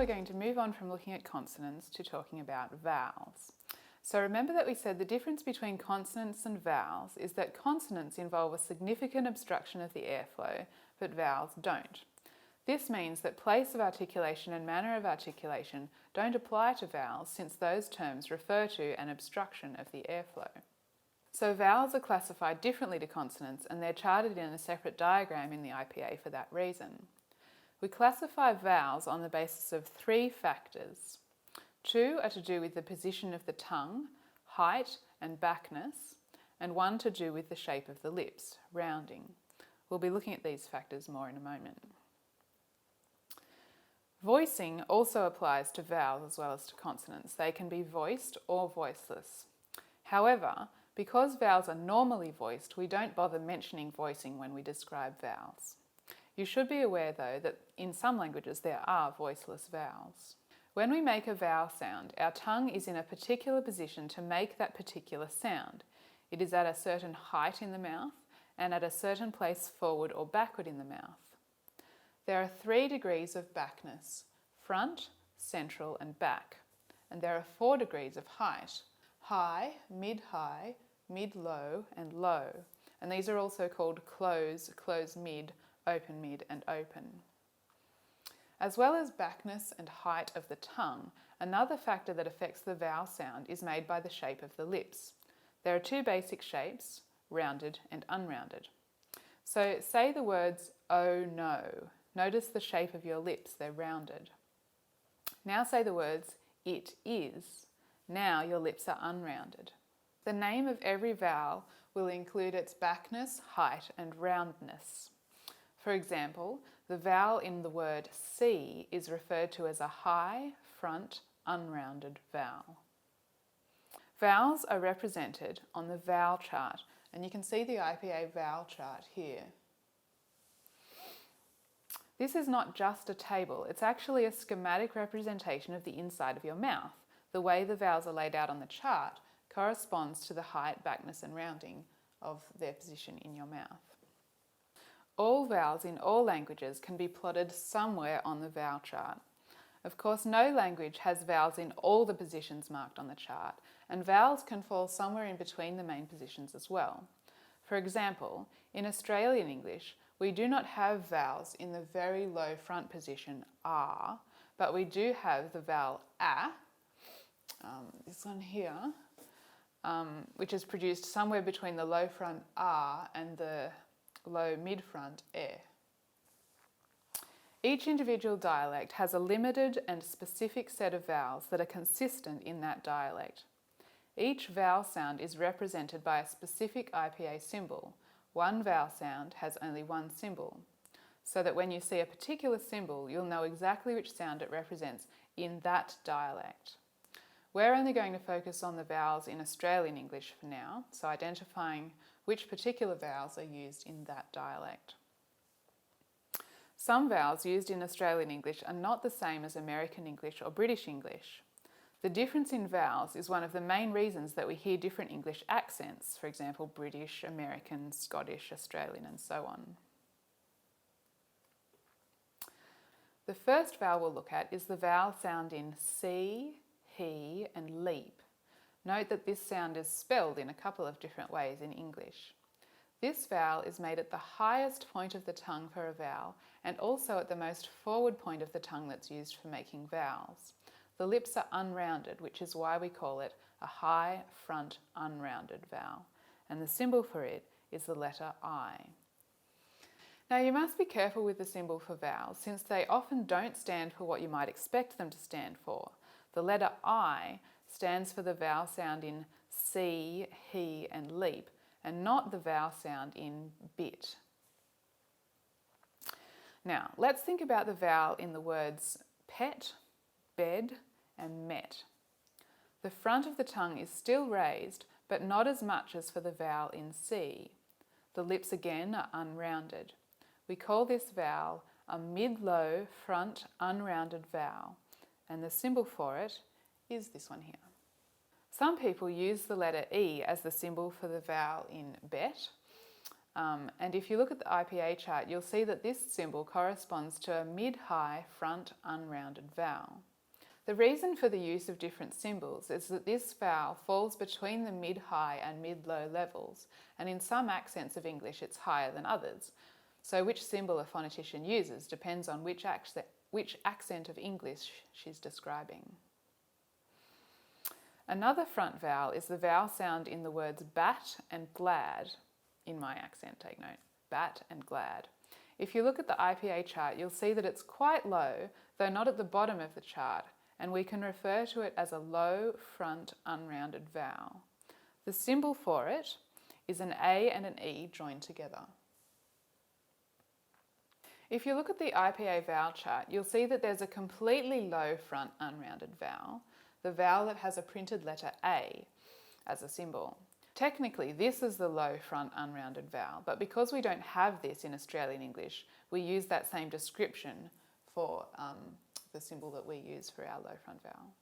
we're going to move on from looking at consonants to talking about vowels. So remember that we said the difference between consonants and vowels is that consonants involve a significant obstruction of the airflow, but vowels don't. This means that place of articulation and manner of articulation don't apply to vowels, since those terms refer to an obstruction of the airflow. So vowels are classified differently to consonants, and they're charted in a separate diagram in the IPA for that reason. We classify vowels on the basis of 3 factors. 2 are to do with the position of the tongue, height and backness, and 1 to do with the shape of the lips, rounding. We'll be looking at these factors more in a moment. Voicing also applies to vowels as well as to consonants. They can be voiced or voiceless. However, because vowels are normally voiced, we don't bother mentioning voicing when we describe vowels. You should be aware, though, that in some languages there are voiceless vowels. When we make a vowel sound, our tongue is in a particular position to make that particular sound. It is at a certain height in the mouth and at a certain place forward or backward in the mouth. There are 3 degrees of backness: front, central and back. And there are 4 degrees of height: high, mid-high, mid-low and low. And these are also called close, close-mid, open-mid and open. As well as backness and height of the tongue, another factor that affects the vowel sound is made by the shape of the lips. There are 2 basic shapes, rounded and unrounded. So say the words "oh no." Notice the shape of your lips, they're rounded. Now say the words "it is." Now your lips are unrounded. The name of every vowel will include its backness, height and roundness. For example, the vowel in the word C is referred to as a high, front, unrounded vowel. Vowels are represented on the vowel chart, and you can see the IPA vowel chart here. This is not just a table, it's actually a schematic representation of the inside of your mouth. The way the vowels are laid out on the chart corresponds to the height, backness and rounding of their position in your mouth. All vowels in all languages can be plotted somewhere on the vowel chart. Of course, no language has vowels in all the positions marked on the chart, and vowels can fall somewhere in between the main positions as well. For example, in Australian English, we do not have vowels in the very low front position R, but we do have the vowel A, this one here, which is produced somewhere between the low front R and the low mid-front E. Each individual dialect has a limited and specific set of vowels that are consistent in that dialect. Each vowel sound is represented by a specific IPA symbol. One vowel sound has only one symbol, so that when you see a particular symbol, you'll know exactly which sound it represents in that dialect. We're only going to focus on the vowels in Australian English for now, so identifying which particular vowels are used in that dialect. Some vowels used in Australian English are not the same as American English or British English. The difference in vowels is one of the main reasons that we hear different English accents, for example, British, American, Scottish, Australian, and so on. The first vowel we'll look at is the vowel sound in C, he, and leap. Note that this sound is spelled in a couple of different ways in English. This vowel is made at the highest point of the tongue for a vowel and also at the most forward point of the tongue that's used for making vowels. The lips are unrounded, which is why we call it a high front unrounded vowel, and the symbol for it is the letter I. Now you must be careful with the symbol for vowels, since they often don't stand for what you might expect them to stand for. The letter I stands for the vowel sound in C, he and leap, and not the vowel sound in bit. Now let's think about the vowel in the words pet, bed and met. The front of the tongue is still raised, but not as much as for the vowel in C. The lips again are unrounded. We call this vowel a mid-low front unrounded vowel, and the symbol for it is this one here. Some people use the letter E as the symbol for the vowel in bet, And if you look at the IPA chart, you'll see that this symbol corresponds to a mid-high front unrounded vowel. The reason for the use of different symbols is that this vowel falls between the mid-high and mid-low levels, and in some accents of English it's higher than others. So which symbol a phonetician uses depends on which accent of English she's describing. Another front vowel is the vowel sound in the words bat and glad. In my accent, take note, bat and glad. If you look at the IPA chart, you'll see that it's quite low, though not at the bottom of the chart, and we can refer to it as a low front unrounded vowel. The symbol for it is an A and an E joined together. If you look at the IPA vowel chart, you'll see that there's a completely low front unrounded vowel, the vowel that has a printed letter A as a symbol. Technically, this is the low front unrounded vowel, but because we don't have this in Australian English, we use that same description for the symbol that we use for our low front vowel.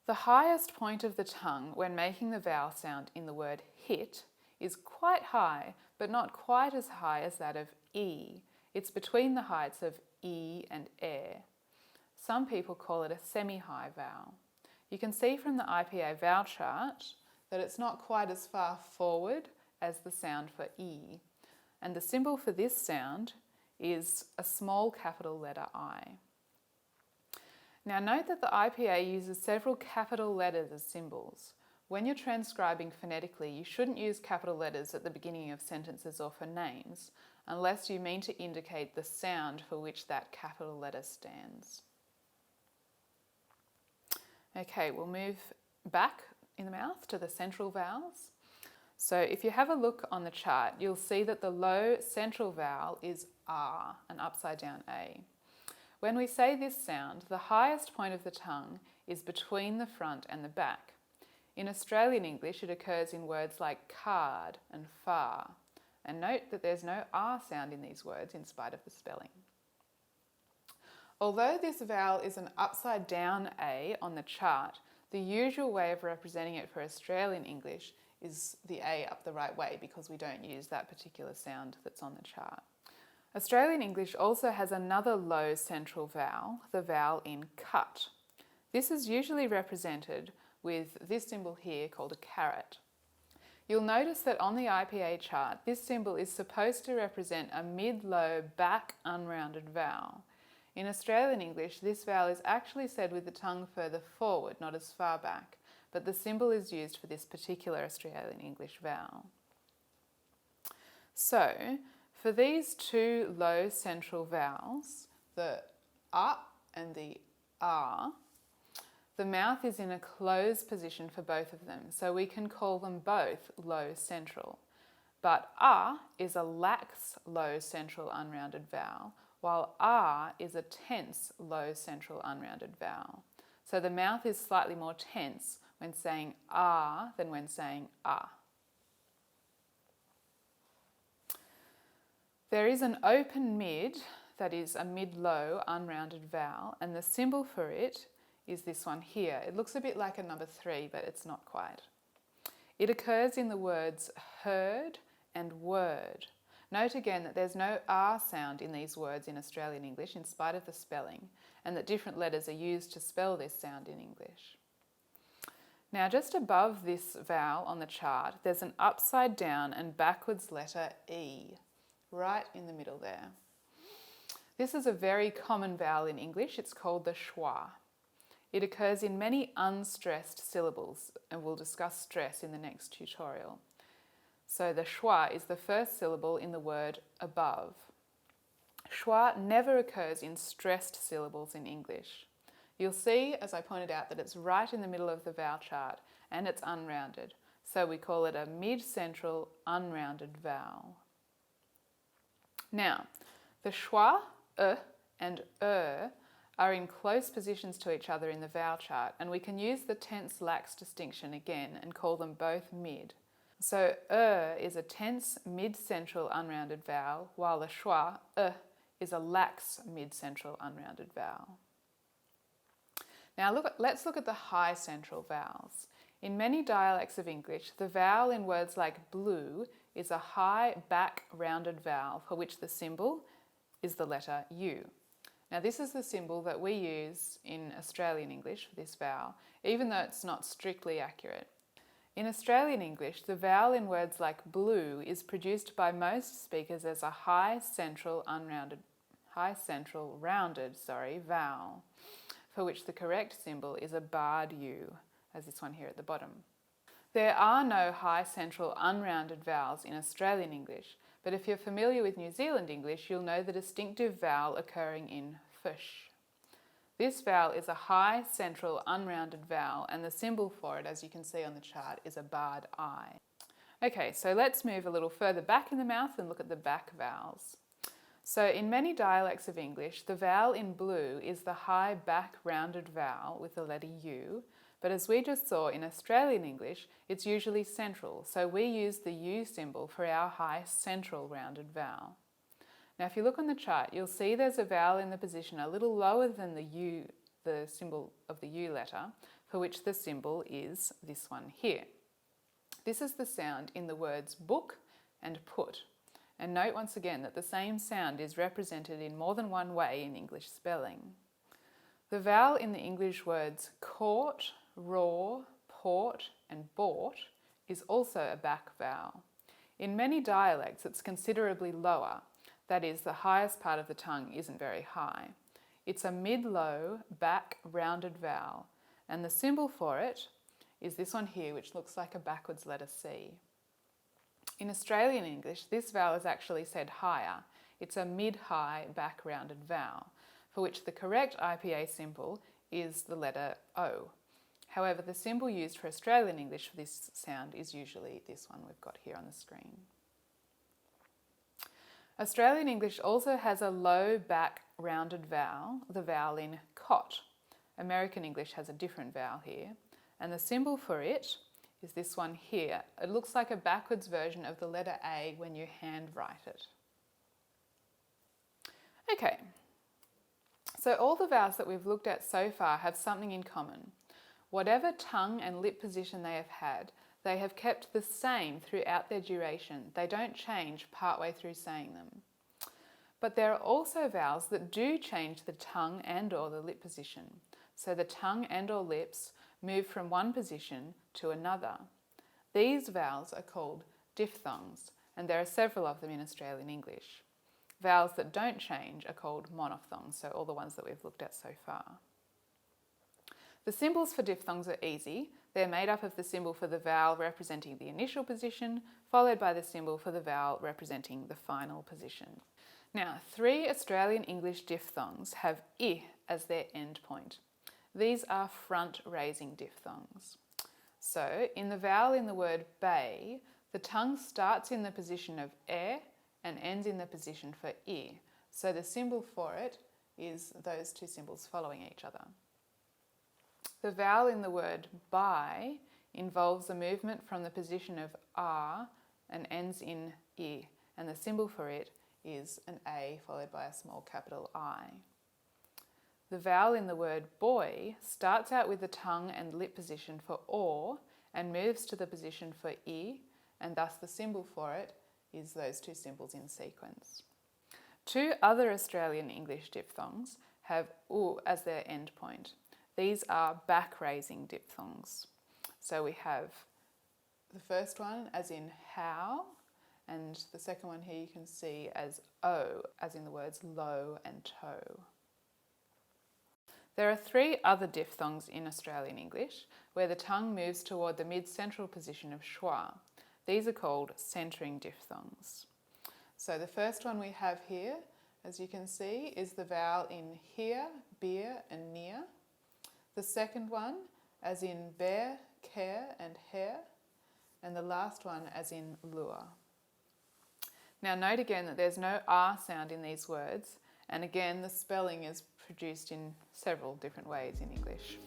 The highest point of the tongue when making the vowel sound in the word hit is quite high, but not quite as high as that of E. It's between the heights of E and air. Some people call it a semi-high vowel. You can see from the IPA vowel chart that it's not quite as far forward as the sound for E. And the symbol for this sound is a small capital letter I. Now note that the IPA uses several capital letters as symbols. When you're transcribing phonetically, you shouldn't use capital letters at the beginning of sentences or for names, unless you mean to indicate the sound for which that capital letter stands. Okay, we'll move back in the mouth to the central vowels. So if you have a look on the chart, you'll see that the low central vowel is R, an upside down A. When we say this sound, the highest point of the tongue is between the front and the back. In Australian English, it occurs in words like card and far. And note that there's no R sound in these words in spite of the spelling. Although this vowel is an upside down A on the chart, the usual way of representing it for Australian English is the A up the right way because we don't use that particular sound that's on the chart. Australian English also has another low central vowel, the vowel in cut. This is usually represented with this symbol here called a caret. You'll notice that on the IPA chart, this symbol is supposed to represent a mid-low back unrounded vowel. In Australian English, this vowel is actually said with the tongue further forward, not as far back, but the symbol is used for this particular Australian English vowel. So, for these two low central vowels, the A and the R, the mouth is in a closed position for both of them, so we can call them both low central. But A is a lax low central unrounded vowel, while R is a tense low central unrounded vowel. So the mouth is slightly more tense when saying R than when saying A. There is an open mid, that is a mid-low unrounded vowel, and the symbol for it is this one here. It looks a bit like a number 3, but it's not quite. It occurs in the words heard and word. Note again that there's no R sound in these words in Australian English in spite of the spelling, and that different letters are used to spell this sound in English. Now just above this vowel on the chart, there's an upside down and backwards letter E, right in the middle there. This is a very common vowel in English. It's called the schwa. It occurs in many unstressed syllables, and we'll discuss stress in the next tutorial. So the schwa is the first syllable in the word above. Schwa never occurs in stressed syllables in English. You'll see, as I pointed out, that it's right in the middle of the vowel chart and it's unrounded. So we call it a mid-central unrounded vowel. Now, the schwa, and are in close positions to each other in the vowel chart, and we can use the tense-lax distinction again and call them both mid. So is a tense mid-central unrounded vowel, while the schwa, is a lax mid-central unrounded vowel. Now let's look at the high central vowels. In many dialects of English, the vowel in words like blue is a high back rounded vowel for which the symbol is the letter U. Now this is the symbol that we use in Australian English for this vowel, even though it's not strictly accurate. In Australian English, the vowel in words like blue is produced by most speakers as a high central rounded vowel, for which the correct symbol is a barred U, as this one here at the bottom. There are no high central unrounded vowels in Australian English, but if you're familiar with New Zealand English, you'll know the distinctive vowel occurring in fish. This vowel is a high central unrounded vowel, and the symbol for it, as you can see on the chart, is a barred I. Okay, so let's move a little further back in the mouth and look at the back vowels. So in many dialects of English, the vowel in blue is the high back rounded vowel with the letter U, but as we just saw in Australian English, it's usually central, so we use the U symbol for our high central rounded vowel. Now if you look on the chart, you'll see there's a vowel in the position a little lower than the U, the symbol of the U letter, for which the symbol is this one here. This is the sound in the words book and put. And note once again that the same sound is represented in more than one way in English spelling. The vowel in the English words caught, raw, port and bought is also a back vowel. In many dialects it's considerably lower, that is, the highest part of the tongue isn't very high. It's a mid-low, back rounded vowel, and the symbol for it is this one here, which looks like a backwards letter C. In Australian English, this vowel is actually said higher. It's a mid-high, back-rounded vowel, for which the correct IPA symbol is the letter O. However, the symbol used for Australian English for this sound is usually this one we've got here on the screen. Australian English also has a low, back-rounded vowel, the vowel in cot. American English has a different vowel here, and the symbol for it is this one here. It looks like a backwards version of the letter A when you handwrite it. Okay, so all the vowels that we've looked at so far have something in common. Whatever tongue and lip position they have had, they have kept the same throughout their duration. They don't change partway through saying them. But there are also vowels that do change the tongue and or the lip position. So the tongue and or lips move from one position to another. These vowels are called diphthongs, and there are several of them in Australian English. Vowels that don't change are called monophthongs, so all the ones that we've looked at so far. The symbols for diphthongs are easy. They're made up of the symbol for the vowel representing the initial position, followed by the symbol for the vowel representing the final position. Now, 3 Australian English diphthongs have I as their end point. These are front-raising diphthongs. So, in the vowel in the word bay, the tongue starts in the position of e and ends in the position for I. So the symbol for it is those two symbols following each other. The vowel in the word by involves a movement from the position of R and ends in I, and the symbol for it is an A followed by a small capital I. The vowel in the word boy starts out with the tongue and lip position for or and moves to the position for I, and thus the symbol for it is those two symbols in sequence. 2 other Australian English diphthongs have U as their end point. These are back-raising diphthongs. So we have the first one as in how, and the second one here you can see as O, as in the words low and toe. There are 3 other diphthongs in Australian English where the tongue moves toward the mid-central position of schwa. These are called centering diphthongs. So the first one we have here, as you can see, is the vowel in here, beer and near. The second one as in bear, care and hair. And the last one as in lure. Now note again that there's no R sound in these words, and again the spelling is produced in several different ways in English.